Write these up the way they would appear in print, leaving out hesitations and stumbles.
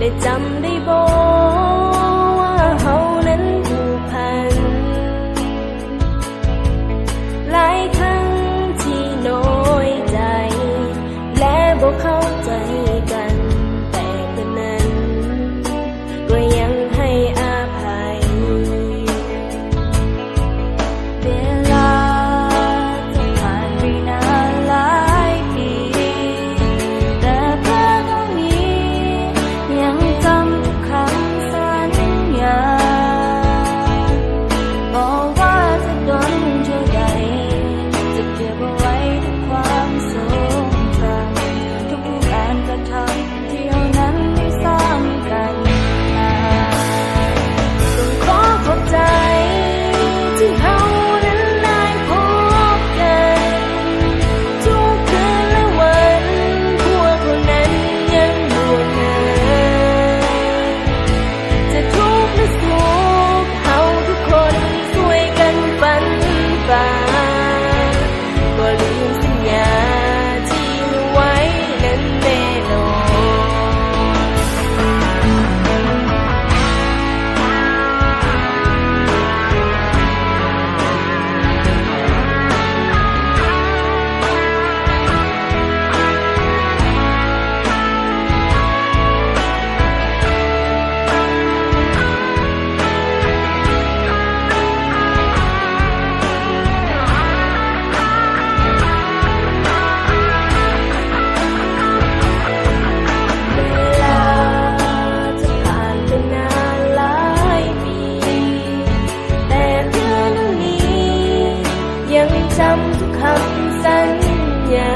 และจำได้บ่ว่าเฮานั้นผูกพันหลายครั้งที่น้อยใจและบ่เข้าใจกันแต่ก็นั้นก็ยังให้อภัยเวลาจะผ่านไปนานหลายปีแต่เพื่อนคนนี้ยังจำทุกคำสัญญาบอกว่าจะโดนเท่าใดจะเก็บเอาไว้ทุกความทรงจำทุกการกระทำที่เรานั้นได้สร้างกันมาต้องขอขอบใจที่เรานั้นได้พบกันทุกคืนและวันพวกเรานั้นยังห่วงหาจะทุกข์และสุขเราทุกคนช่วยกันฝันฝ่าก็ลืมสัญญาที่ให้ไว้นั้นแน่นอนจำทุกคำสัญญา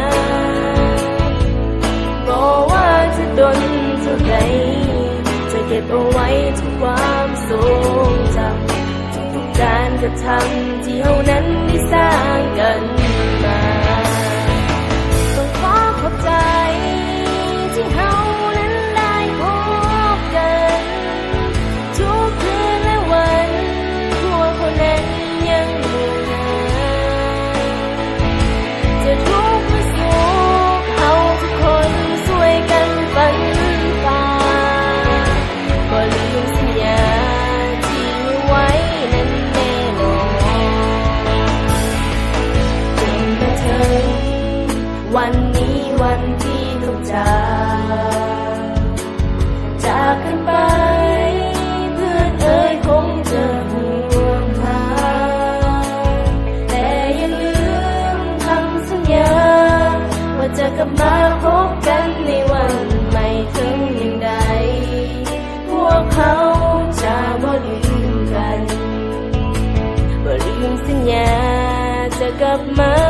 บอกว่าจะดนเท่าใดจะเก็บเอาไว้ทุกความทรงจำทุกการกระทำที่เรานั้นได้สร้างกันมาต้องขอขอบใจที่เรานั้นได้พบกันทุกคืนและวันพวกเขานั้นยังห่วงใยจะทุกข์หรือสุขเราทุกคนช่วยกันฝันฝ่าก็ลืมสัญญาที่ให้ไว้นั้นแน่นอนจนมาถึงวันนี้วันที่ต้องจากกันไปเพื่อนเอ่ยคงจะห่วงหาแต่อย่าลืมคำสัญญาว่าจะกลับมาพบกันในวันใหม่ถึงอย่างใดพวกเขาจะบ่ลืมกันบ่ลืมสัญญาจะกลับมา